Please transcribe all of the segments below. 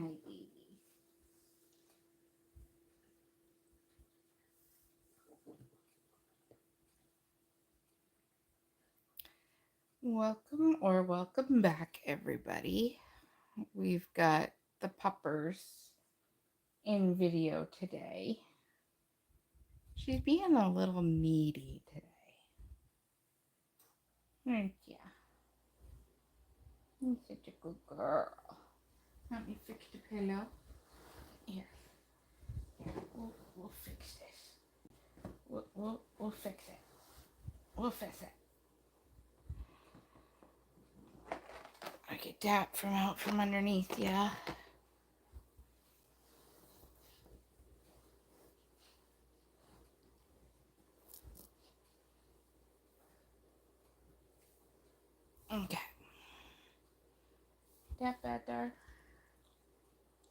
Hi, baby. Welcome back, everybody. We've got the puppers in video today. She's being a little needy today. Yeah. You're such a good girl. Let me fix the pillow. Here. We'll fix this. We'll fix it. We'll fix it. I get that from out from underneath, yeah. Okay. That better?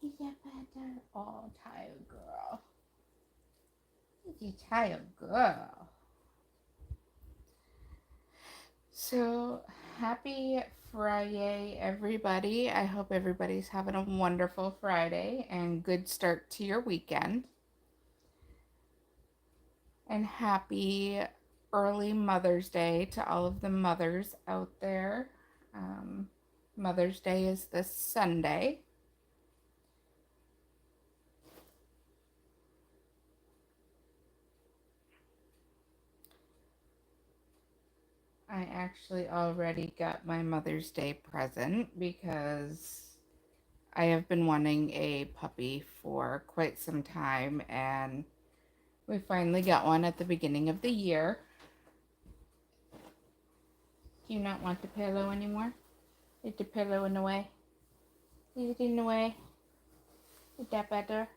Is that better? Oh, tired girl. You tired girl. So, happy Friday, everybody. I hope everybody's having a wonderful Friday and good start to your weekend. And happy early Mother's Day to all of the mothers out there. Mother's Day is this Sunday. I actually already got my Mother's Day present because I have been wanting a puppy for quite some time, and we finally got one at the beginning of the year. Do you not want the pillow anymore? Is the pillow in the way? Is it in the way? Is that better?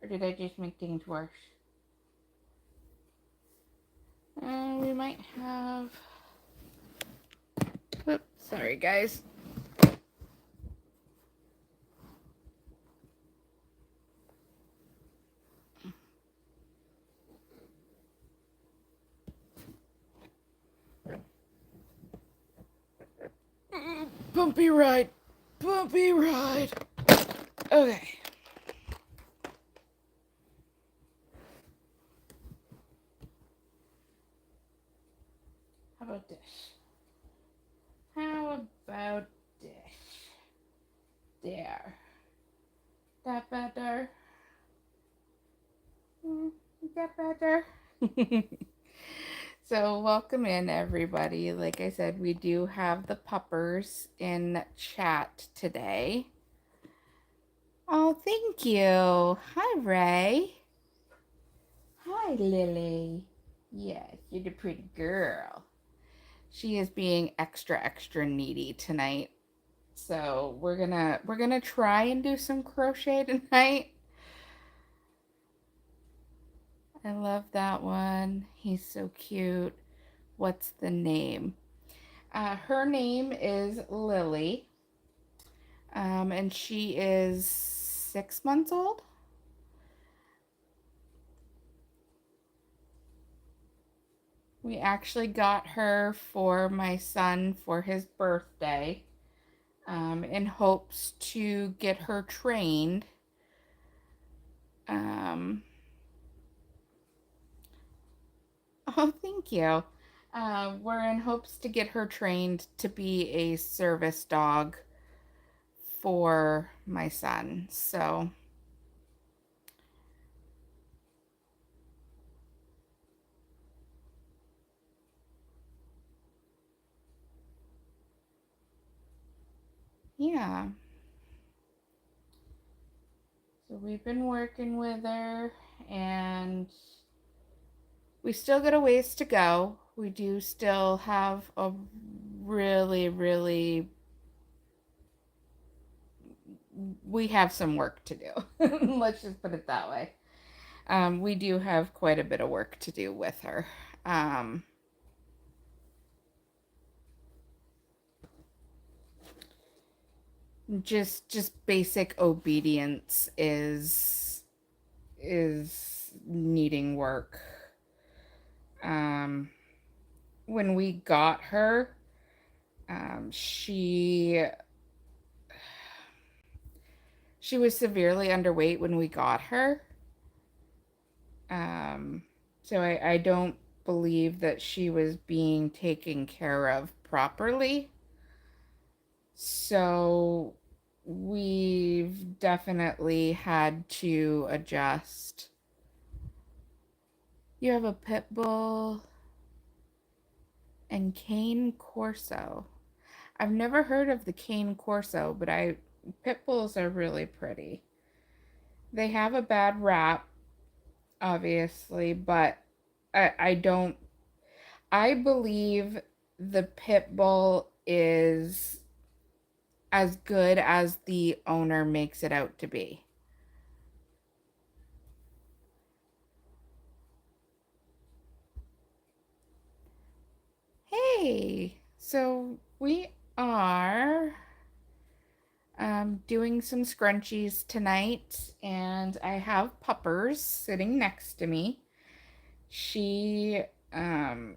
Or did I just make things worse? We might have... Oops, sorry guys. Bumpy ride. Bumpy ride. Okay. How about this? How about this? There. That better? Is that better? So, welcome in, everybody. Like I said, we do have the puppers in chat today. Oh, thank you. Hi, Ray. Hi, Lily. Yes, you're the pretty girl. She is being extra needy tonight. So, we're gonna try and do some crochet tonight. I love that one. He's so cute. What's the name? Her name is Lily, and she is 6 months old. We actually got her for my son for his birthday, in hopes to get her trained. Oh, thank you. We're in hopes to get her trained to be a service dog for my son. So, yeah. So we've been working with her, and we still got a ways to go. We do still have a really, we have some work to do. Let's just put it that way. We do have quite a bit of work to do with her. Um, just basic obedience is needing work. When we got her, she She was severely underweight when we got her. Um, so I don't believe that she was being taken care of properly. So we've definitely had to adjust. You have a pit bull and cane corso. I've never heard of the cane corso, but pit bulls are really pretty. They have a bad rap, obviously, but I don't. I believe the pit bull is as good as the owner makes it out to be. Hey, so we are doing some scrunchies tonight, and I have Puppers sitting next to me. She um,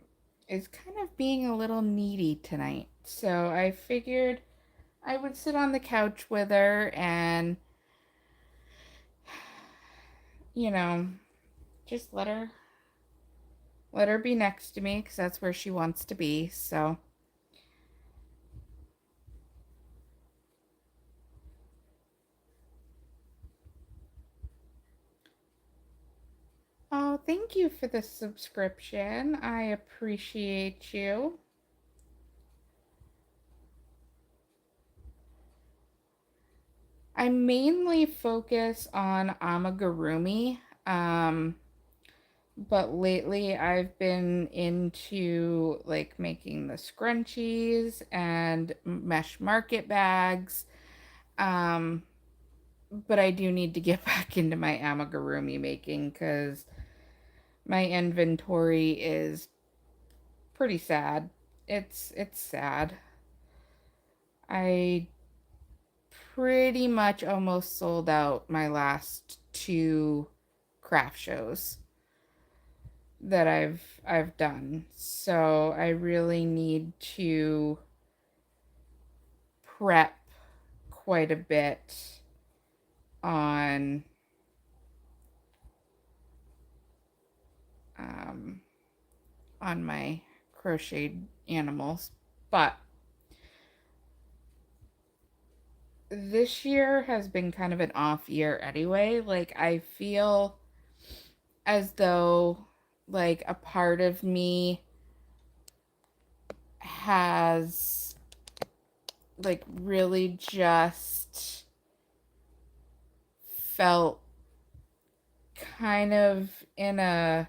is kind of being a little needy tonight, so I figured I would sit on the couch with her and, you know, just let her be next to me because that's where she wants to be. So, oh, thank you for the subscription. I appreciate you. I mainly focus on amigurumi, but lately I've been into like making the scrunchies and mesh market bags. Um, but I do need to get back into my amigurumi making because my inventory is pretty sad. It's sad. I pretty much almost sold out my last two craft shows that I've done. So I really need to prep quite a bit on um, on my crocheted animals. But this year has been kind of an off year anyway. Like I feel as though like a part of me has like really just felt kind of in a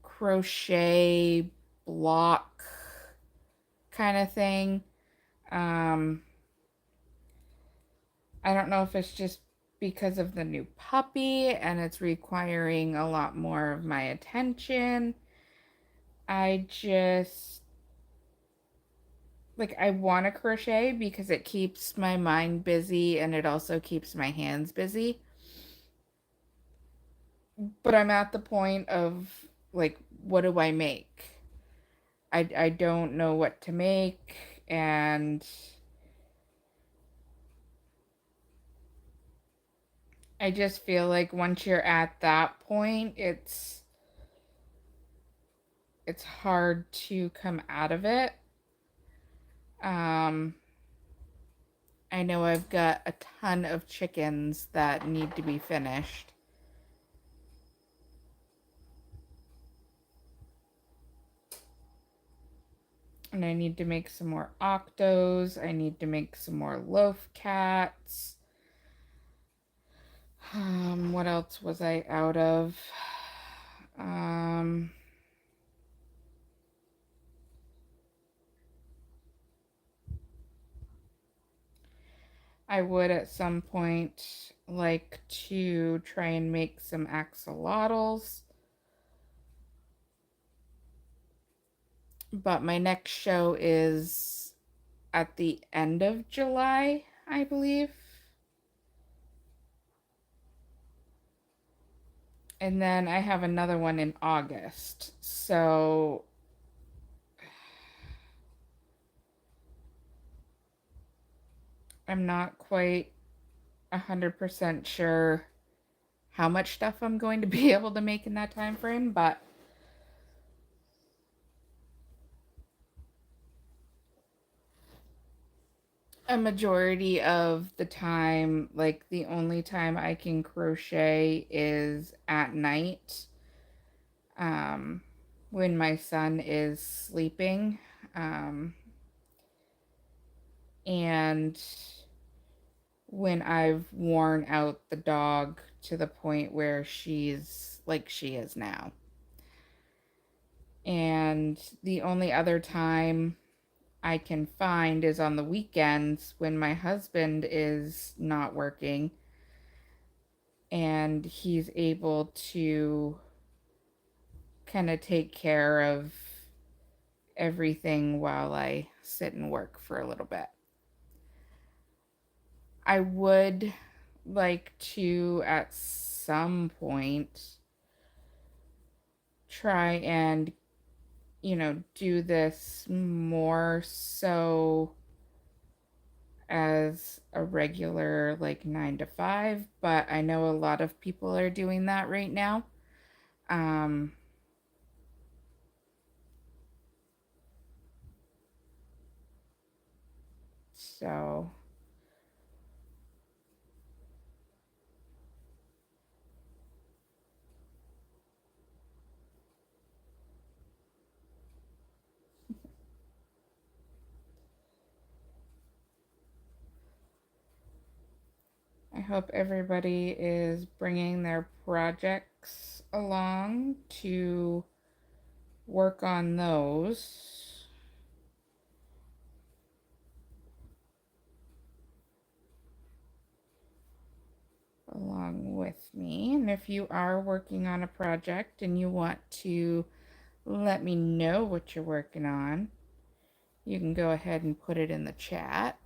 crochet block kind of thing. Um, I don't know if it's just because of the new puppy and it's requiring a lot more of my attention. I just like I want to crochet because it keeps my mind busy and it also keeps my hands busy. But I'm at the point of like what do I make? I don't know what to make and I just feel like once you're at that point, it's hard to come out of it. Um, I know I've got a ton of chickens that need to be finished. And I need to make some more octos. I need to make some more loaf cats. What else was I out of? Um, I would at some point like to try and make some axolotls. But my next show is at the end of July, I believe. And then I have another one in August. So I'm not quite 100% sure how much stuff I'm going to be able to make in that time frame, but a majority of the time, like the only time I can crochet is at night, um, when my son is sleeping, um, and when I've worn out the dog to the point where she's like she is now. And the only other time I can find is on the weekends when my husband is not working and he's able to kind of take care of everything while I sit and work for a little bit. I would like to, at some point, try and, do this more so as a regular, like, 9 to 5, but I know a lot of people are doing that right now. Um, so I hope everybody is bringing their projects along to work on those along with me. And if you are working on a project and you want to let me know what you're working on, you can go ahead and put it in the chat.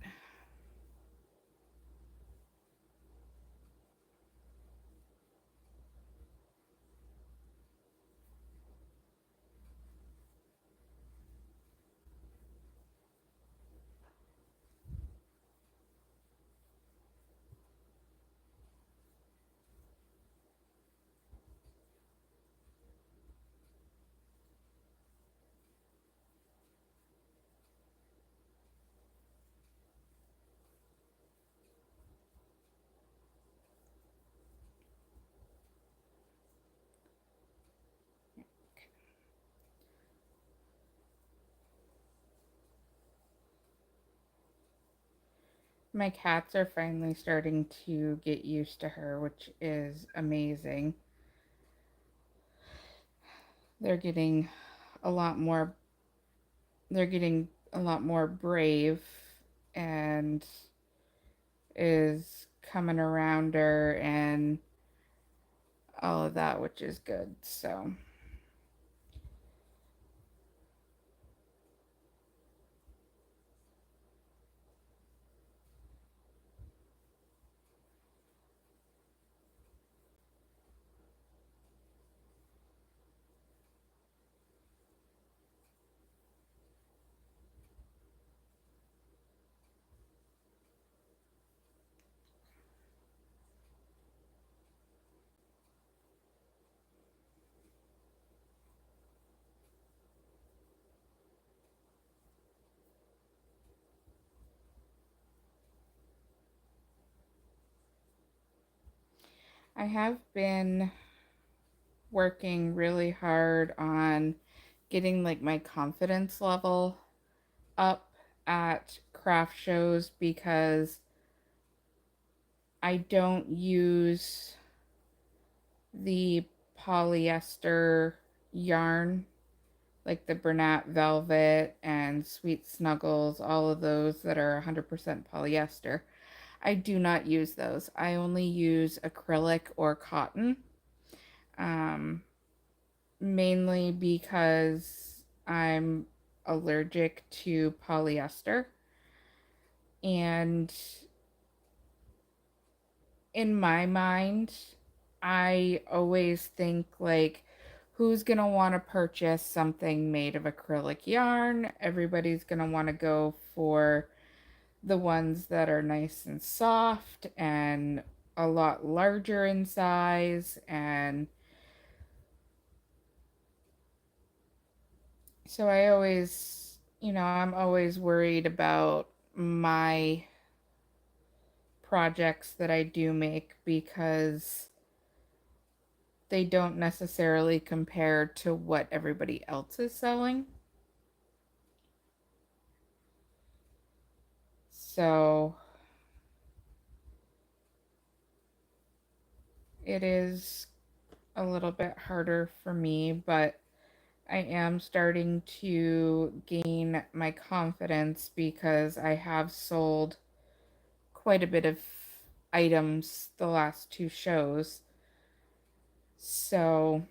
My cats are finally starting to get used to her, which is amazing. They're getting a lot more they're getting a lot more brave and is coming around her and all of that, which is good. So I have been working really hard on getting like my confidence level up at craft shows because I don't use the polyester yarn like the Bernat Velvet and Sweet Snuggles, all of those that are 100% polyester. I do not use those. I only use acrylic or cotton, um, mainly because I'm allergic to polyester. And in my mind, I always think like, who's going to want to purchase something made of acrylic yarn? Everybody's going to want to go for the ones that are nice and soft and a lot larger in size. And so I always, I'm always worried about my projects that I do make because they don't necessarily compare to what everybody else is selling. So it is a little bit harder for me, but I am starting to gain my confidence because I have sold quite a bit of items the last two shows. So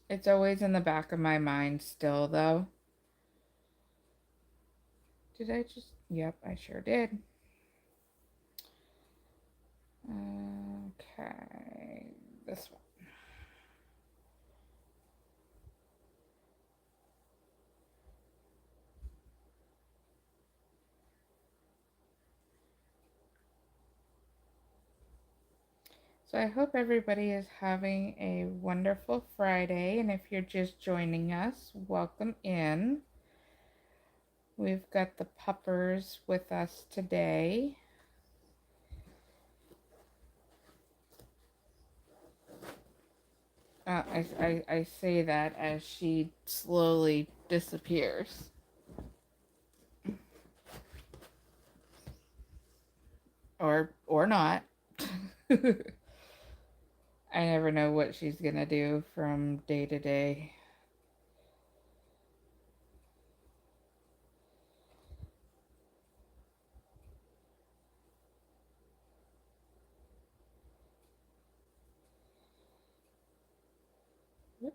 it's always in the back of my mind still, though. Did I just? Yep, I sure did. Okay, this one. So I hope everybody is having a wonderful Friday, and if you're just joining us, welcome in. We've got the puppers with us today. I say that as she slowly disappears. Or not. I never know what she's gonna do from day to day. Whoops.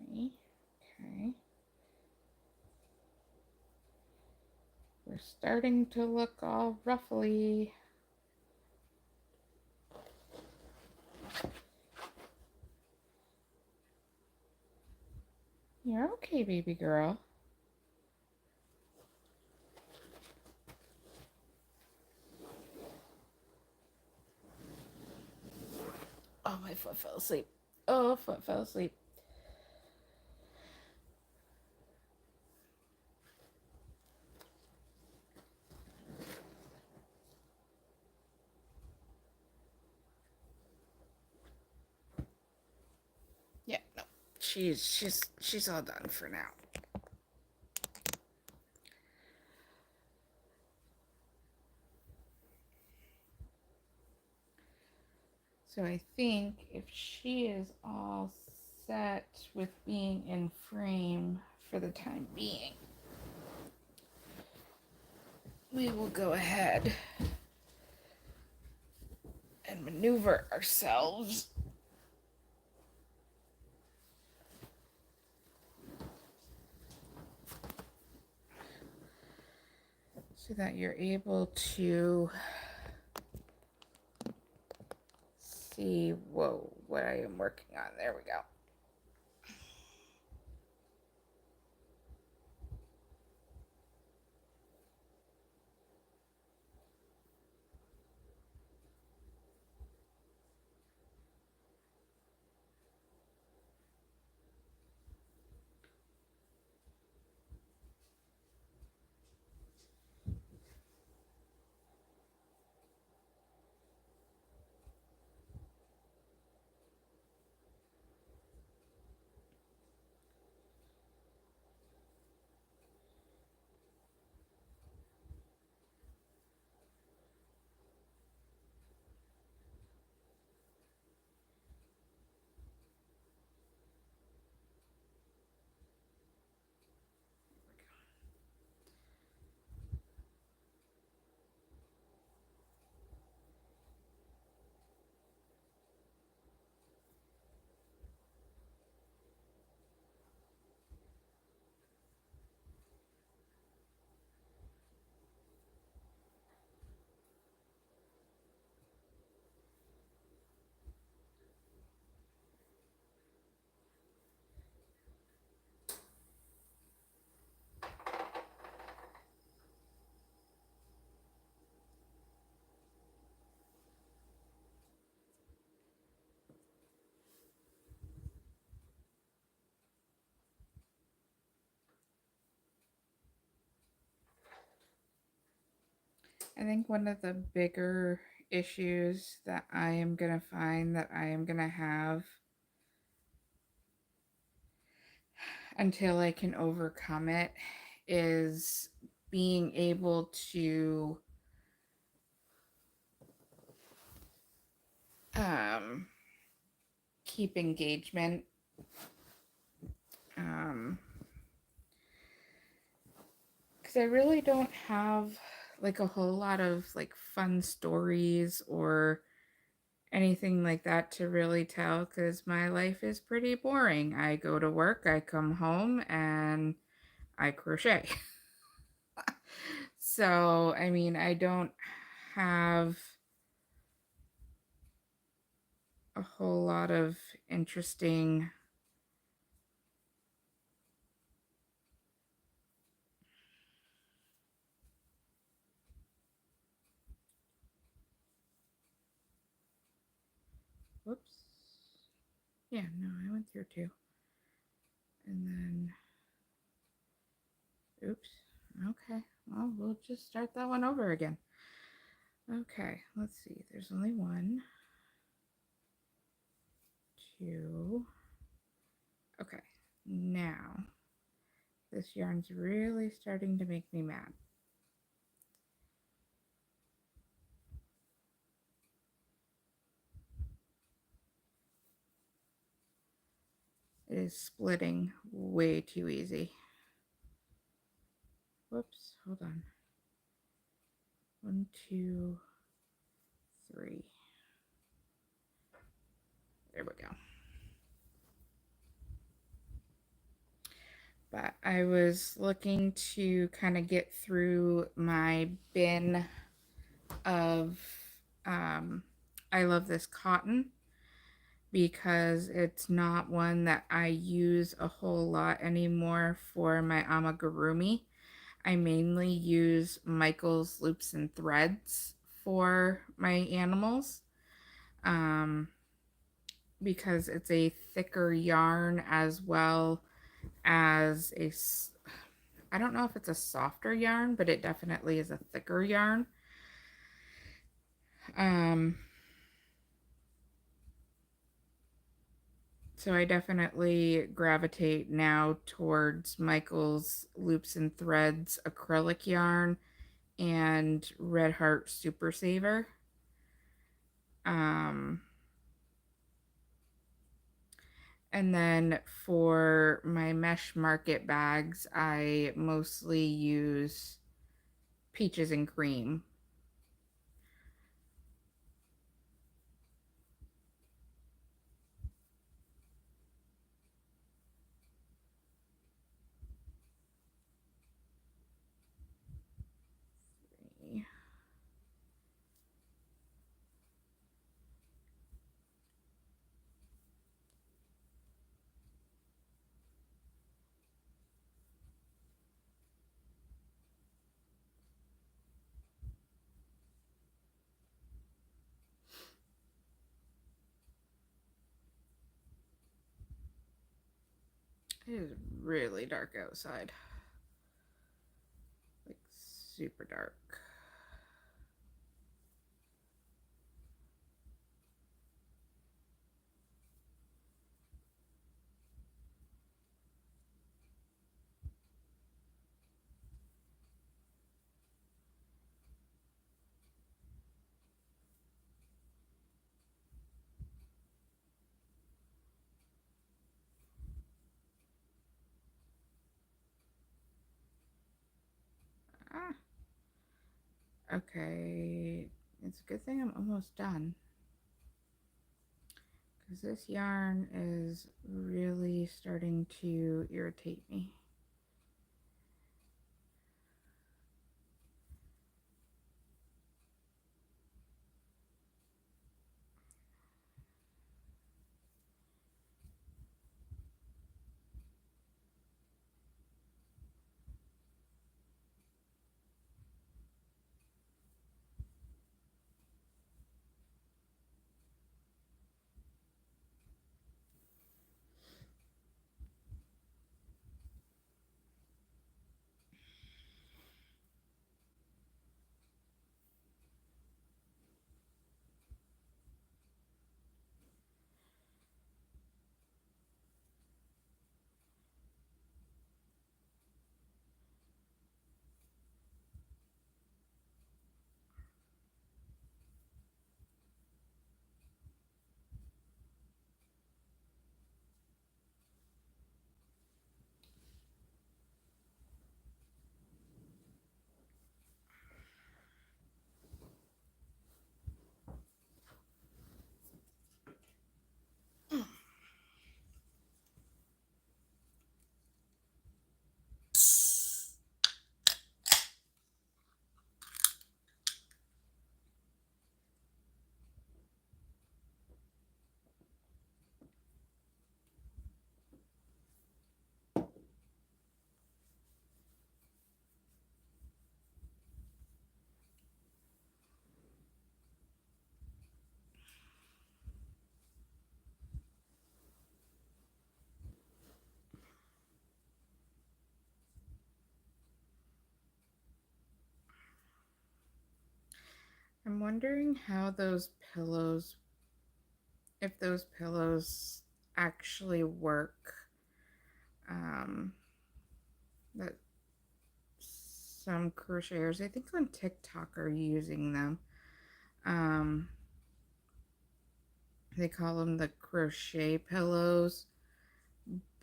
Three. Okay. We're starting to look all ruffly. You're okay, baby girl. Oh, my foot fell asleep. Oh, foot fell asleep. Yeah, no. She's all done for now. So I think if she is all set with being in frame for the time being, we will go ahead and maneuver ourselves so that you're able to see, whoa, what I am working on. There we go. I think one of the bigger issues that I am going to find that I am going to have until I can overcome it is being able to keep engagement. Because I really don't have like a whole lot of like fun stories or anything like that to really tell, because my life is pretty boring. I go to work, I come home, and I crochet. So, I mean, I don't have a whole lot of interesting whoops. Yeah, no, I went through two. And then oops. Okay. Well, we'll just start that one over again. Okay, let's see. There's only one, two. Okay, now this yarn's really starting to make me mad. It is splitting way too easy. Whoops, hold on. 1, 2, 3. There we go. But I was looking to kind of get through my bin of I Love This Cotton, because it's not one that I use a whole lot anymore for my amigurumi. I mainly use Michael's Loops and Threads for my animals, because it's a thicker yarn, as well as I don't know if it's a softer yarn, but it definitely is a thicker yarn. So I definitely gravitate now towards Michael's Loops and Threads acrylic yarn and Red Heart Super Saver. And then for my mesh market bags, I mostly use Peaches and Cream. It is really dark outside. Like super dark. Ah. Okay, it's a good thing I'm almost done, because this yarn is really starting to irritate me. I'm wondering how those pillows, if those pillows actually work. That some crocheters, I think on TikTok, are using them. Um, they call them the crochet pillows,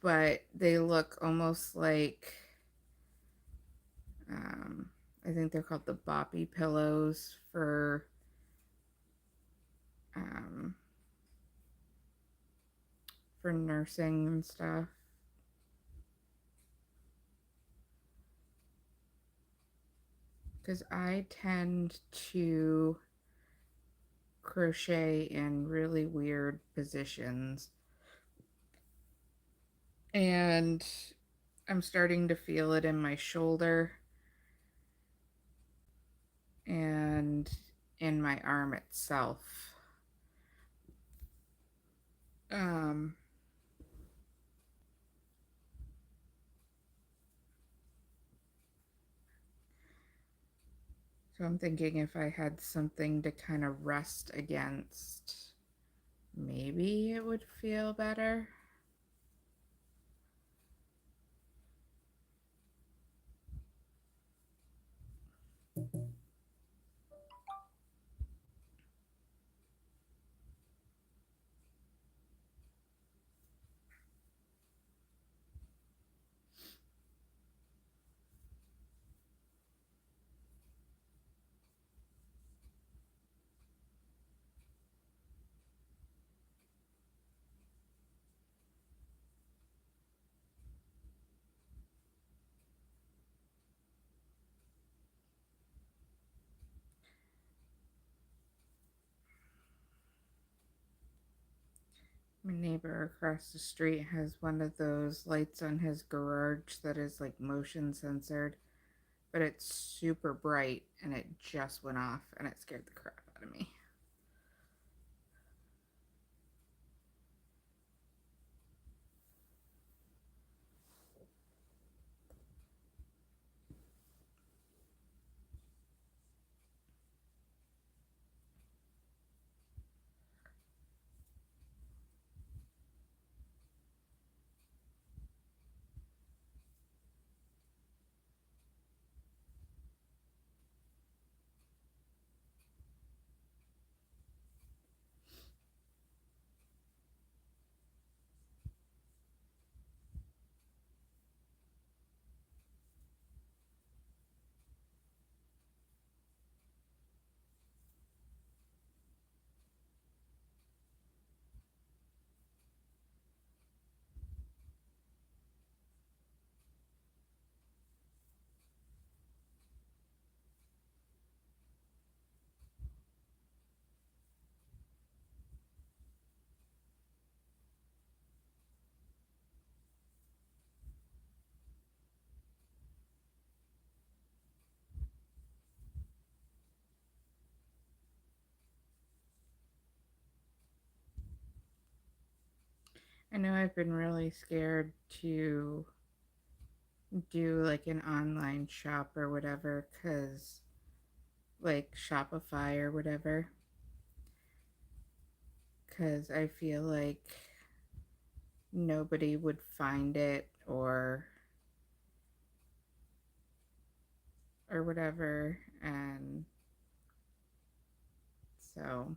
but they look almost like, um, I think they're called the boppy pillows um, for nursing and stuff. Because I tend to crochet in really weird positions. And I'm starting to feel it in my shoulder and in my arm itself. Um, so I'm thinking if I had something to kind of rest against, maybe it would feel better. My neighbor across the street has one of those lights on his garage that is like motion censored, but it's super bright and it just went off and it scared the crap out of me. I know I've been really scared to do like an online shop or whatever, because like Shopify or whatever, because I feel like nobody would find it or whatever. And so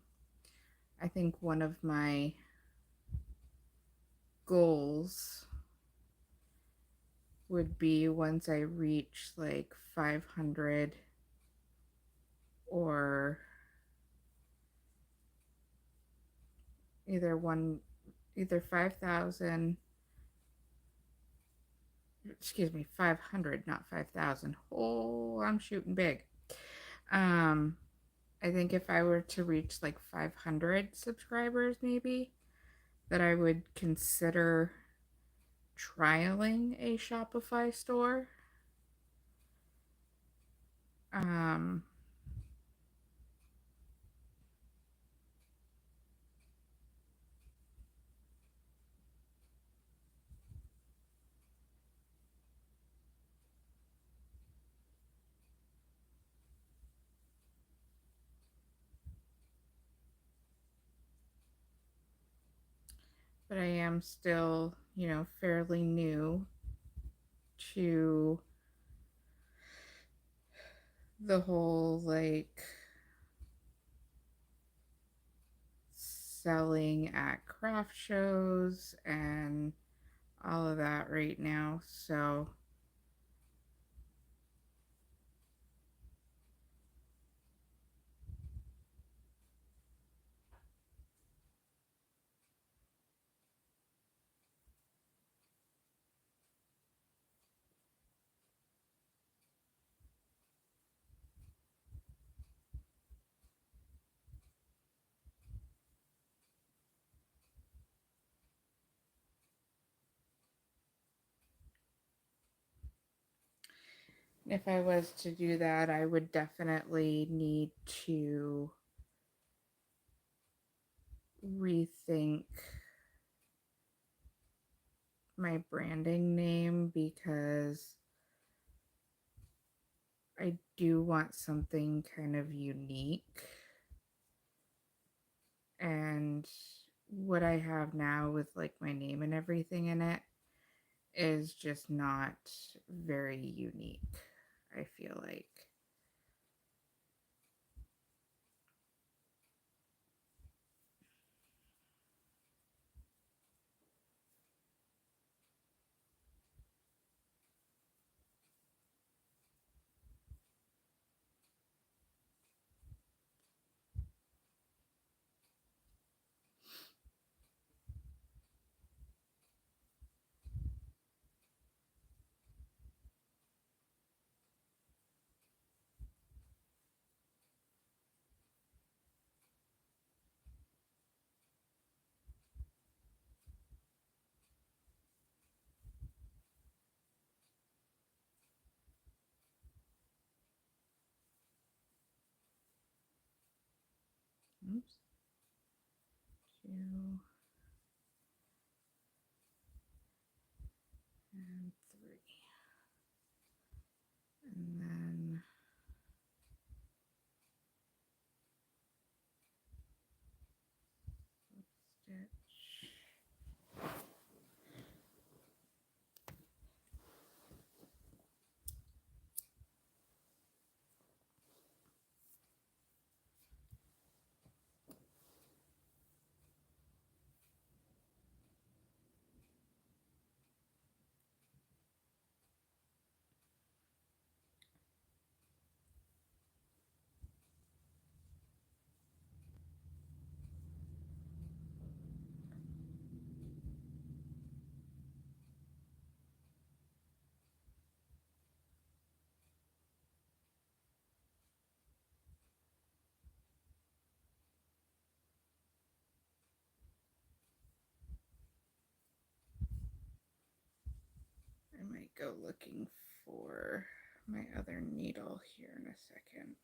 I think one of my goals would be, once I reach like 500 or either one either 5,000, excuse me, 500, not 5,000. Oh, I'm shooting big. um I think if I were to reach like 500 subscribers, maybe, that I would consider trialing a Shopify store. um but I am still, fairly new to the whole like selling at craft shows and all of that right now. So if I was to do that, I would definitely need to rethink my branding name because I do want something kind of unique. And what I have now with like my name and everything in it is just not very unique, I feel like. Oops. 2 and 3. And then stitch. I might go looking for my other needle here in a second.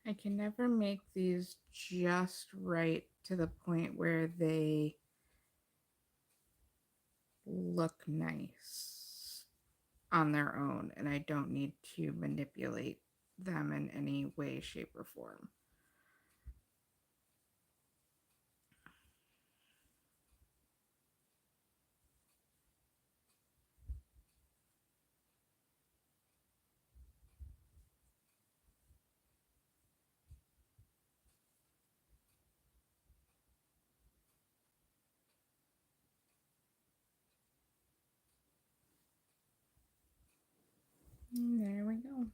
I can never make these just right to the point where they look nice on their own and I don't need to manipulate them in any way, shape, or form. And there we go.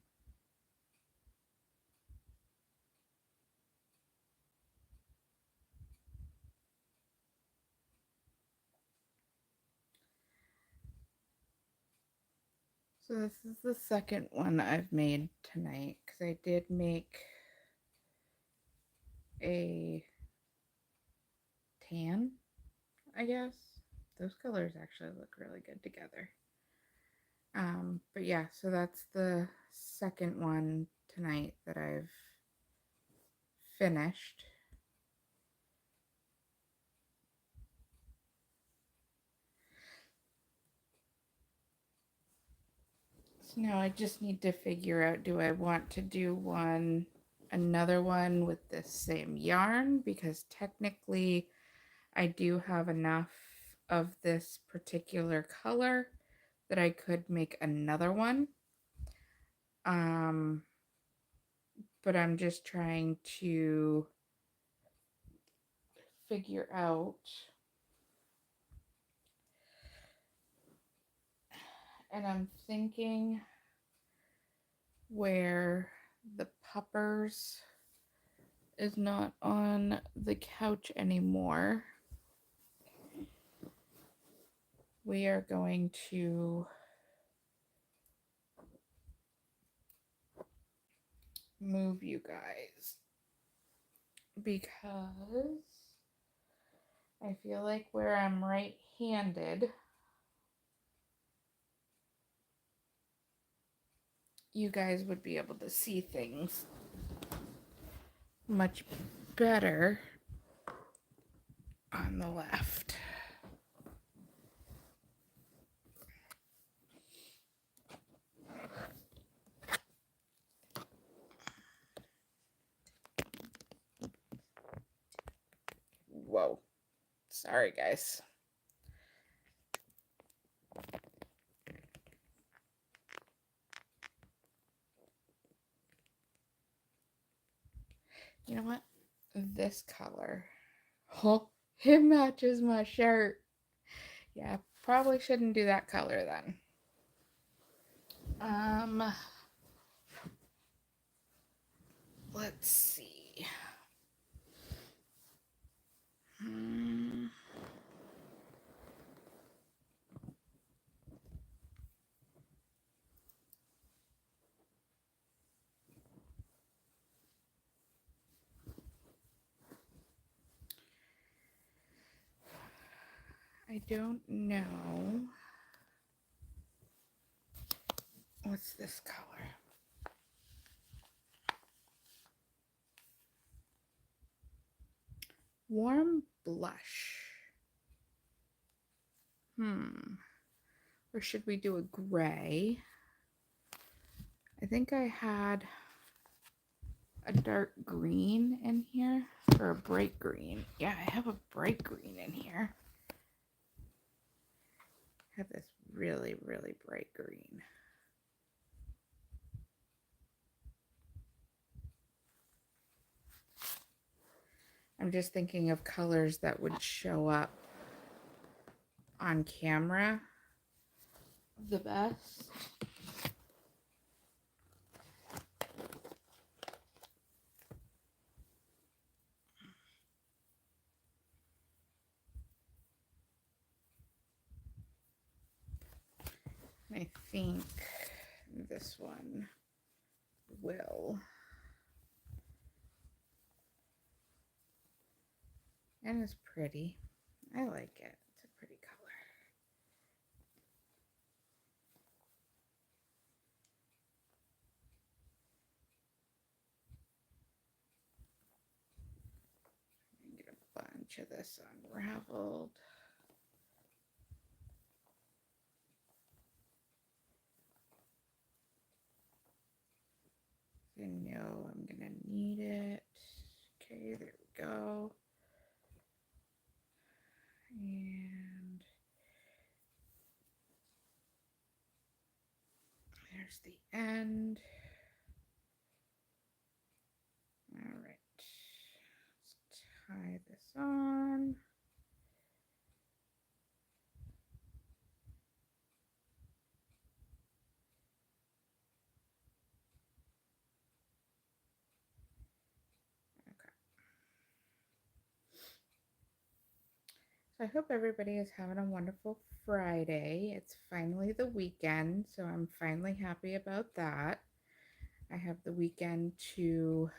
So this is the second one I've made tonight because I did make a tan, I guess. Those colors actually look really good together. But yeah, so that's the second one tonight that I've finished. So now I just need to figure out, do I want to do another one with this same yarn? Because technically I do have enough of this particular color that I could make another one. But I'm just trying to figure out, and I'm thinking where the puppers is not on the couch anymore, we are going to move you guys because I feel like where I'm right-handed, you guys would be able to see things much better on the left. Whoa. Sorry, guys. You know what? This color. Oh, it matches my shirt. Yeah, probably shouldn't do that color then. Let's see. I don't know. What's this color? Warm blush. Or should we do a gray? I think I had a dark green in here, or a bright green. Yeah, I have a bright green in here. I have this really, really bright green. I'm just thinking of colors that would show up on camera the best. I think this one will. And it's pretty. I like it. It's a pretty color. Get a bunch of this unraveled. I know I'm gonna need it. Okay, there we go. And there's the end. All right, let's tie this on. So I hope everybody is having a wonderful Friday. It's finally the weekend, so I'm finally happy about that. I have the weekend to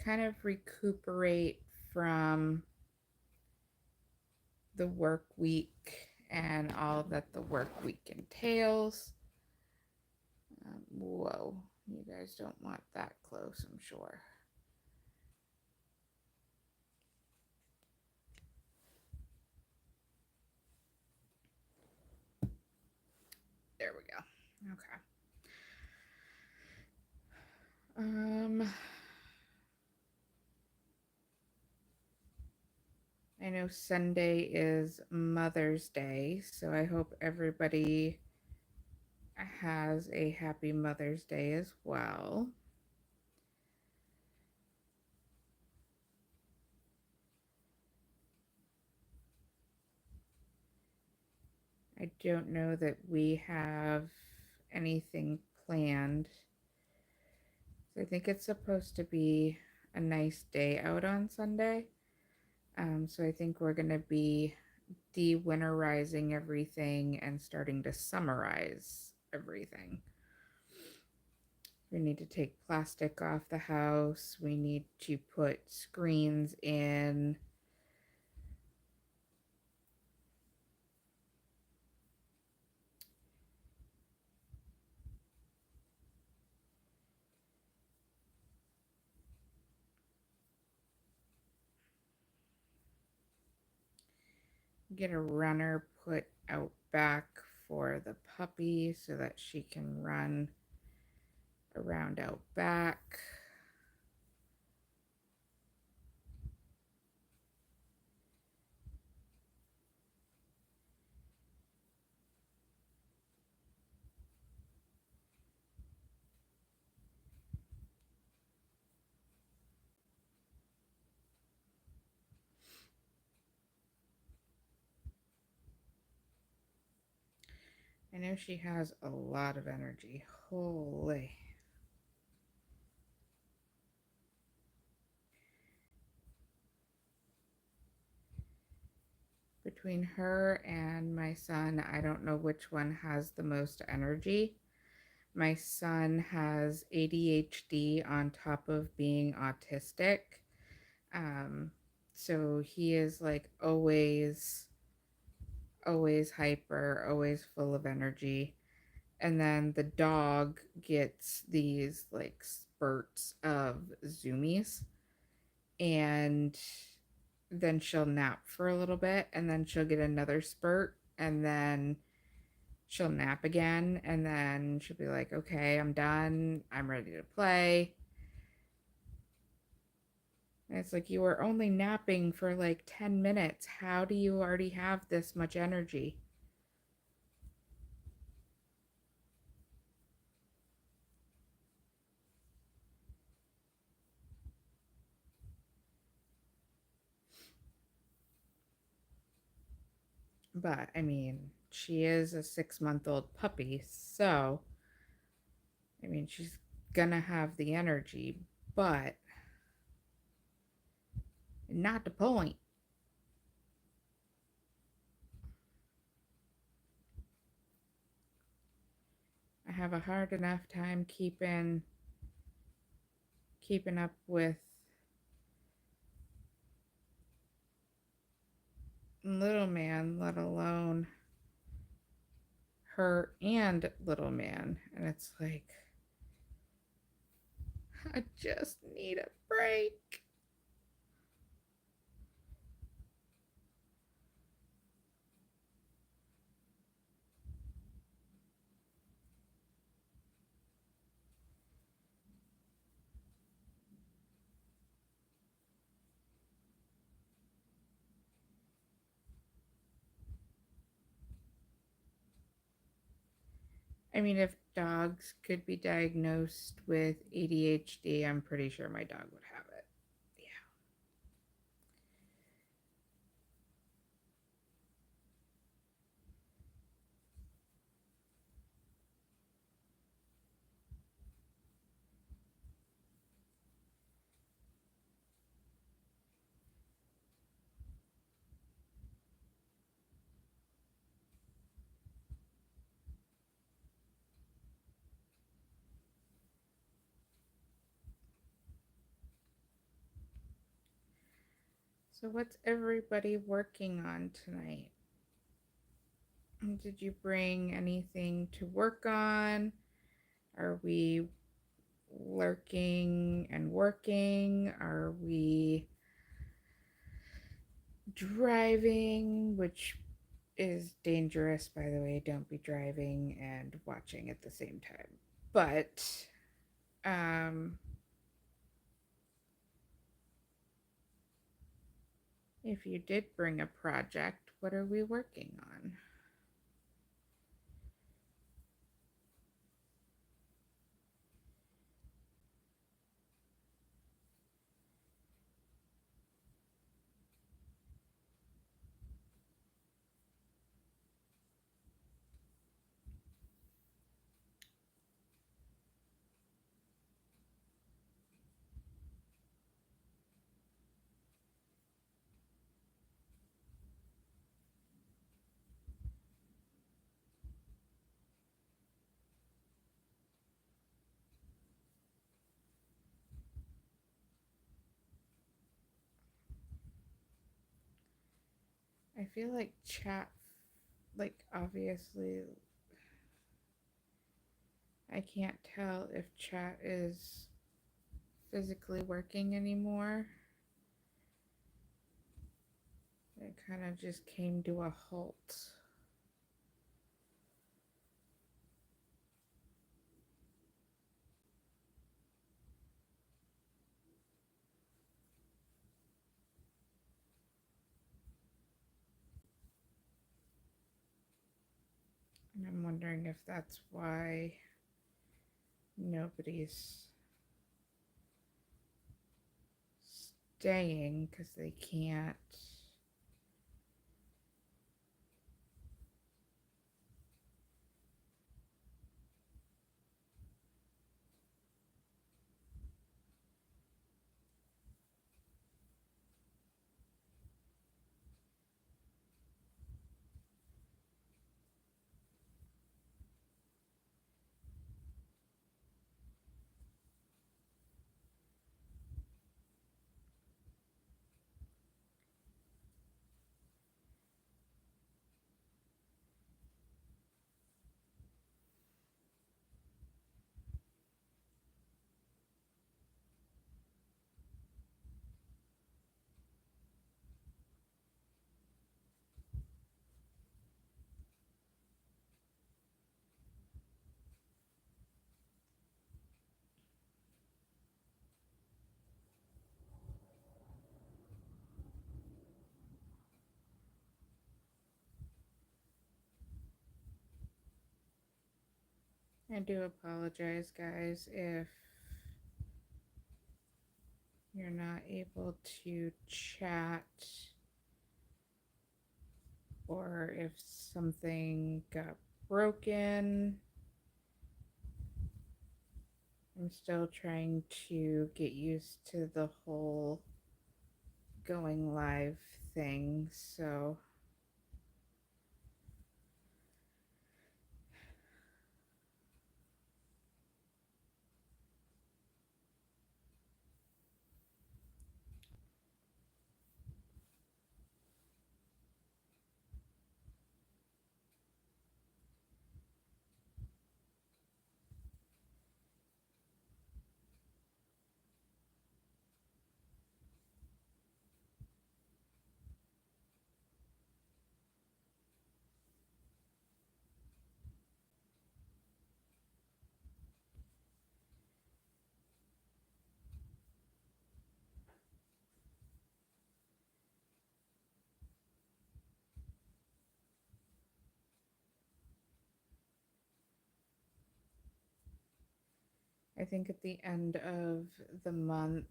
kind of recuperate from the work week and all that the work week entails. Whoa, you guys don't want that close, I'm sure. There we go. Okay. I know Sunday is Mother's Day, so I hope everybody has a happy Mother's Day as well. I don't know that we have anything planned. So I think it's supposed to be a nice day out on Sunday. So I think we're going to be de-winterizing everything and starting to summerize everything. We need to take plastic off the house. We need to put screens in. Get a runner put out back for the puppy so that she can run around out back. I know she has a lot of energy. Holy. Between her and my son, I don't know which one has the most energy. My son has ADHD on top of being autistic. Um, so he is like always hyper, always full of energy. And then the dog gets these like spurts of zoomies, and then she'll nap for a little bit, and then she'll get another spurt, and then she'll nap again, and then she'll be like, okay, I'm done, I'm ready to play. And it's like, you were only napping for like 10 minutes. How do you already have this much energy? But I mean, she is a 6-month-old puppy, so I mean, she's gonna have the energy, but not the point. I have a hard enough time keeping up with little man, let alone her and little man. And it's like, I just need a break. I mean, if dogs could be diagnosed with ADHD, I'm pretty sure my dog would have it. Yeah. So, what's everybody working on tonight? Did you bring anything to work on? Are we lurking and working? Are we driving? Which is dangerous, by the way. Don't be driving and watching at the same time. But, um, if you did bring a project, what are we working on? I feel like chat, like, obviously, I can't tell if chat is physically working anymore. It kind of just came to a halt. And I'm wondering if that's why nobody's staying, because they can't. I do apologize, guys, if you're not able to chat or if something got broken. I'm still trying to get used to the whole going live thing, so I think at the end of the month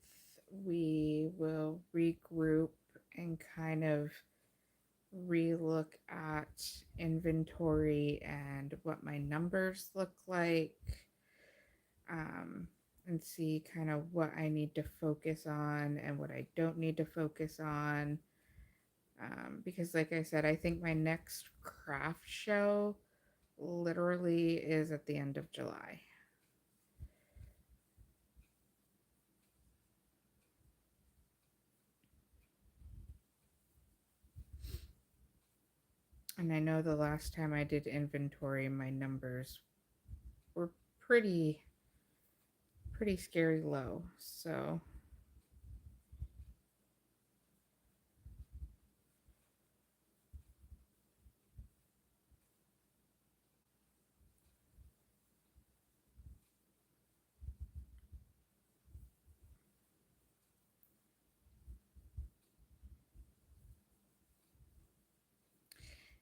we will regroup and kind of relook at inventory and what my numbers look like, um, and see kind of what I need to focus on and what I don't need to focus on. Because, like I said, I think my next craft show literally is at the end of July. And I know the last time I did inventory, my numbers were pretty scary low. So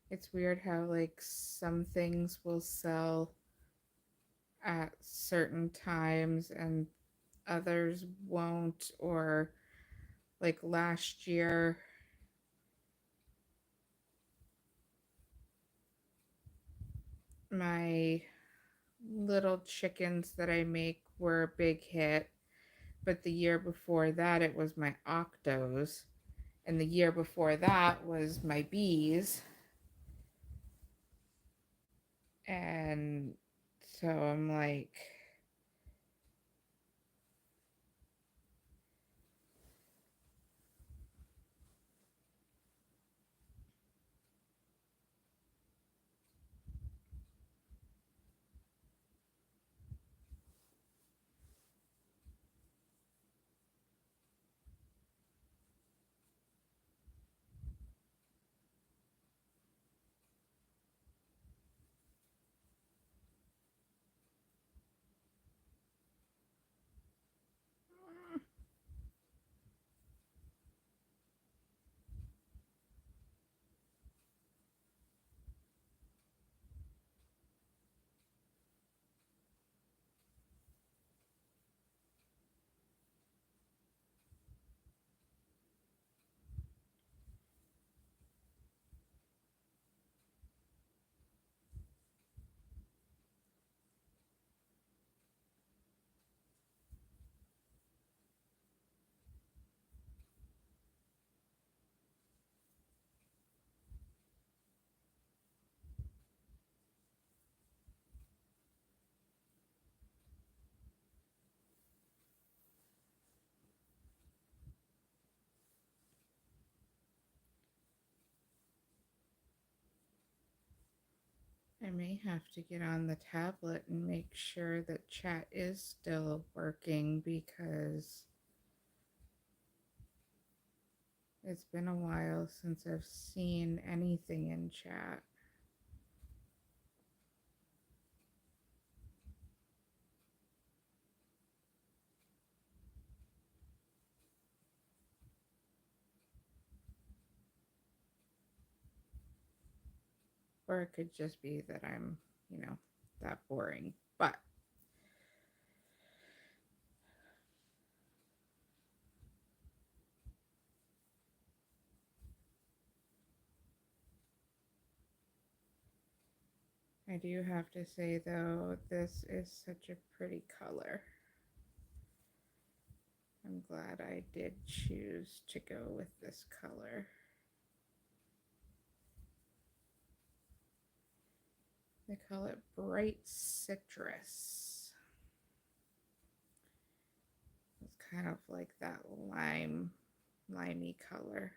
it's weird how like some things will sell at certain times and others won't, or like last year my little chickens that I make were a big hit, but the year before that it was my octos, and the year before that was my bees. And so I'm like, I may have to get on the tablet and make sure that chat is still working, because it's been a while since I've seen anything in chat. Or it could just be that I'm, that boring. But I do have to say, though, this is such a pretty color. I'm glad I did choose to go with this color. They call it bright citrus. It's kind of like that limey color.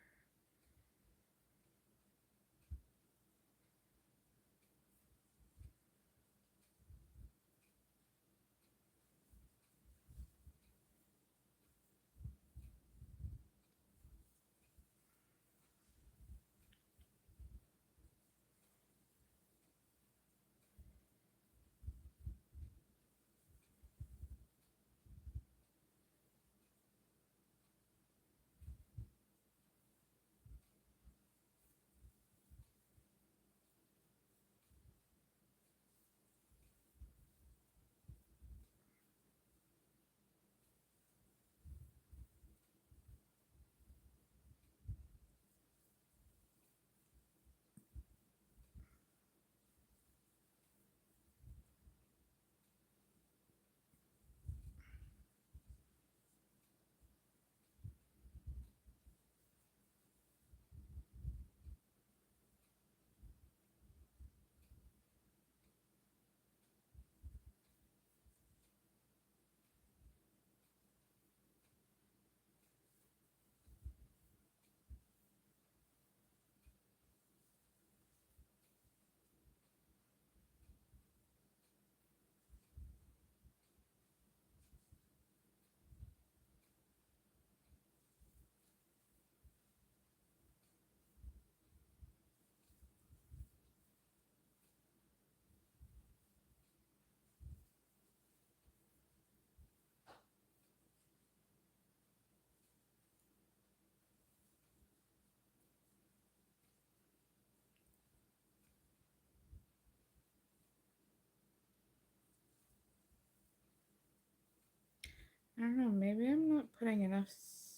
I don't know, maybe I'm not putting enough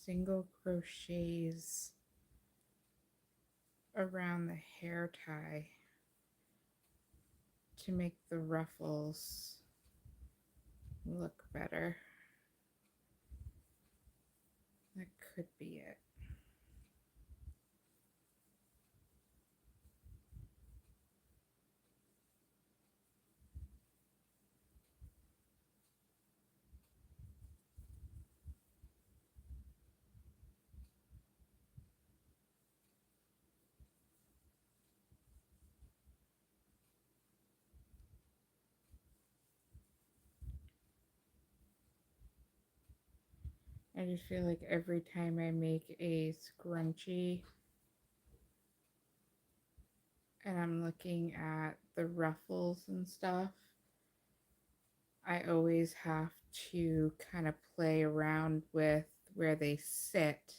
single crochets around the hair tie to make the ruffles look better. That could be it. I just feel like every time I make a scrunchie and I'm looking at the ruffles and stuff, I always have to kind of play around with where they sit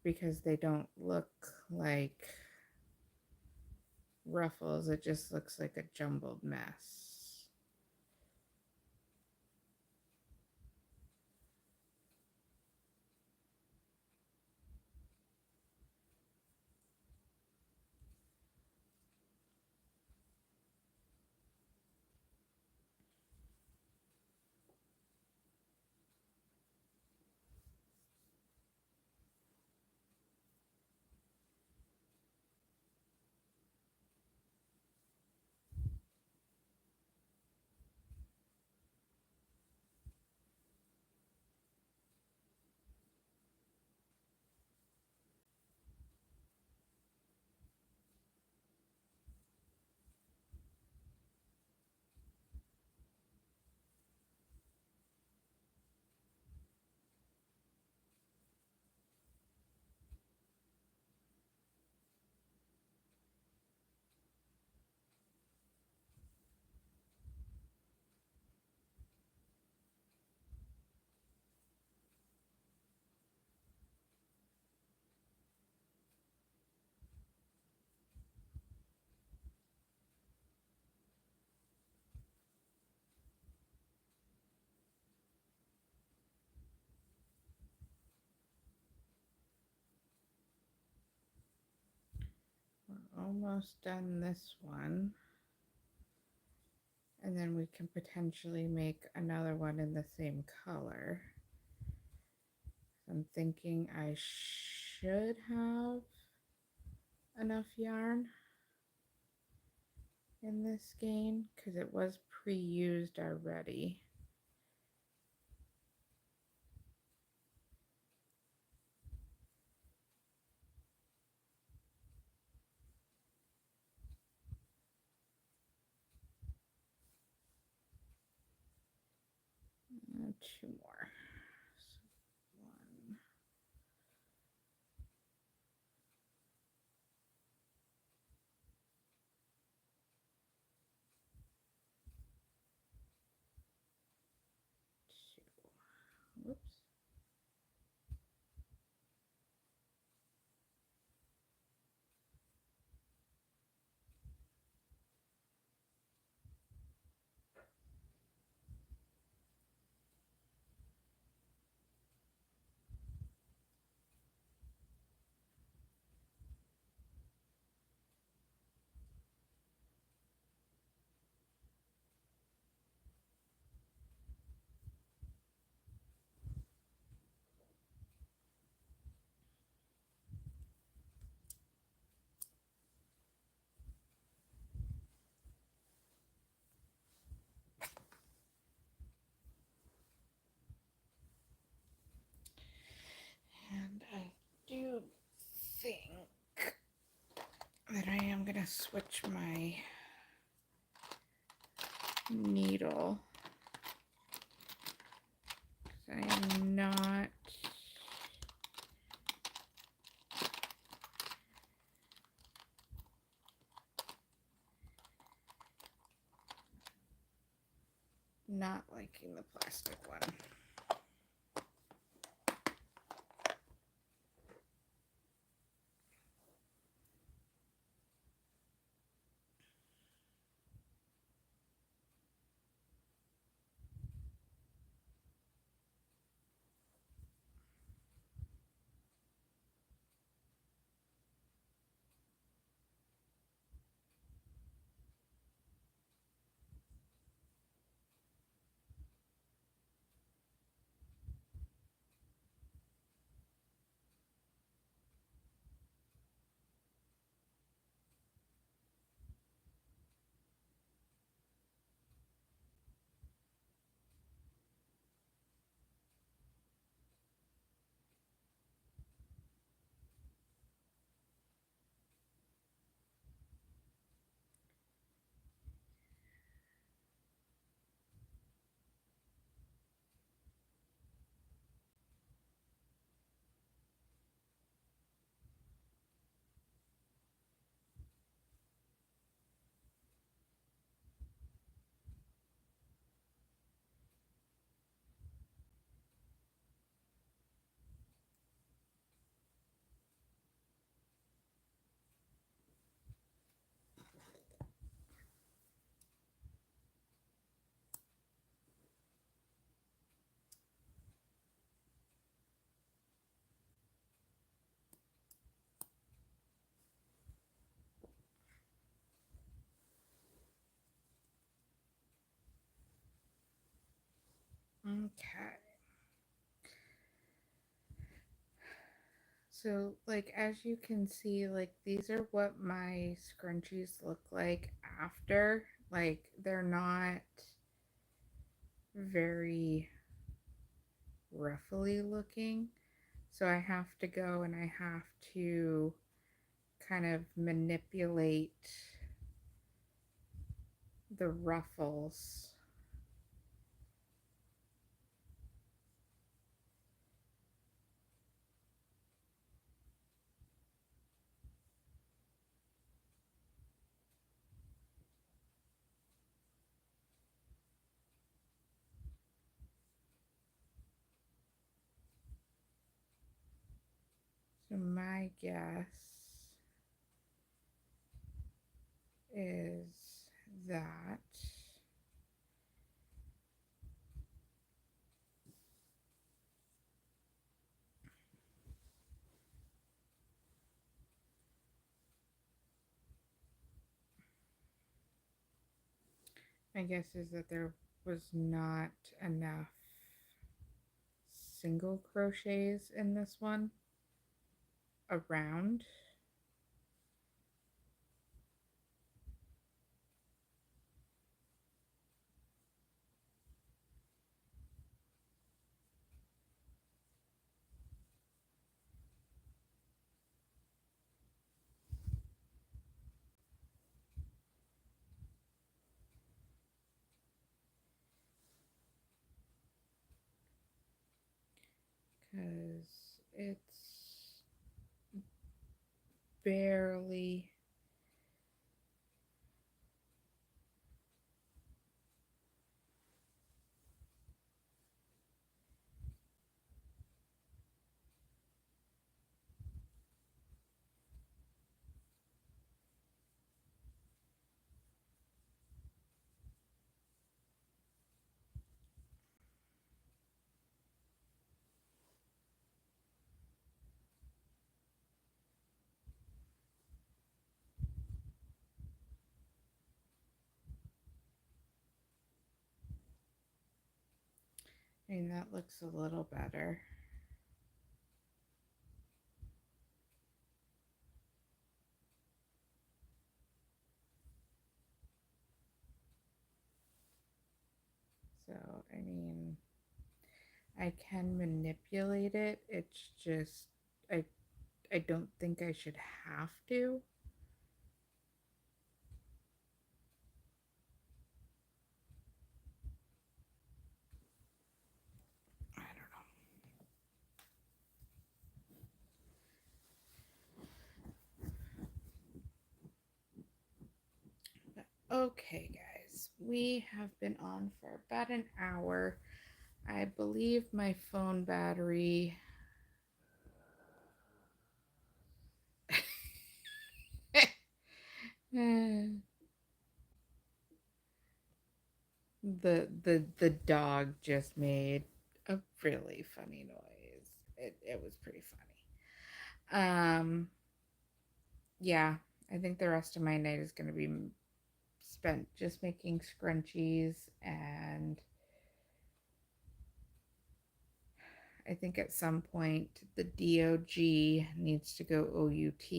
because they don't look like ruffles. It just looks like a jumbled mess. We're almost done this one. And then we can potentially make another one in the same color. I'm thinking I should have enough yarn in this skein because it was pre-used already. Two more. So one. Two. Whoops. And I do think that I am going to switch my needle. I am not liking the plastic one. Okay. So, like, as you can see, like, these are what my scrunchies look like after. Like, they're not very ruffly looking. So I have to go and I have to kind of manipulate the ruffles. So my guess is that my guess is that there was not enough single crochets in this one around. Because it's barely. I mean, that looks a little better. So, I mean, I can manipulate it. It's just I I don't think I should have to. I don't know. Okay, guys, we have been on for about an hour. I believe my phone battery. The dog just made a really funny noise. It was pretty funny. Yeah, I think the rest of my night is going to be spent just making scrunchies, and I think at some point the DOG needs to go OUT,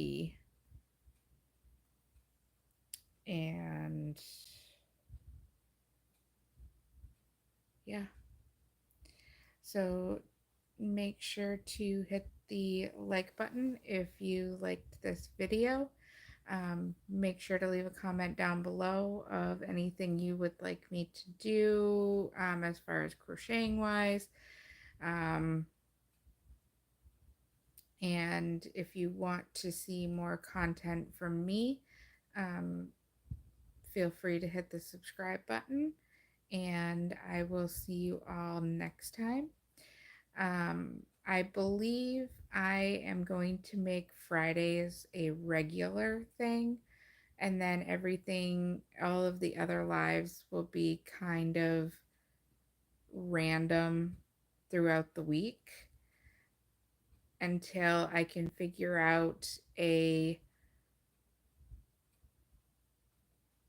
and yeah, so make sure to hit the like button if you liked this video. Make sure to leave a comment down below of anything you would like me to do as far as crocheting wise. Um, and if you want to see more content from me, um, feel free to hit the subscribe button. And I will see you all next time. I believe I am going to make Fridays a regular thing, and then everything, all of the other lives will be kind of random throughout the week until I can figure out a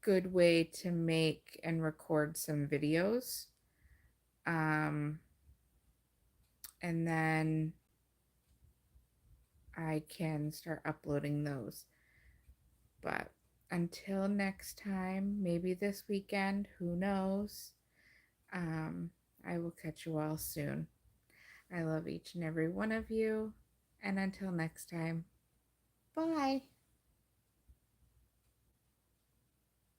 good way to make and record some videos. and then I can start uploading those. But until next time, maybe this weekend, who knows? Um, I will catch you all soon. I love each and every one of you. And until next time, bye.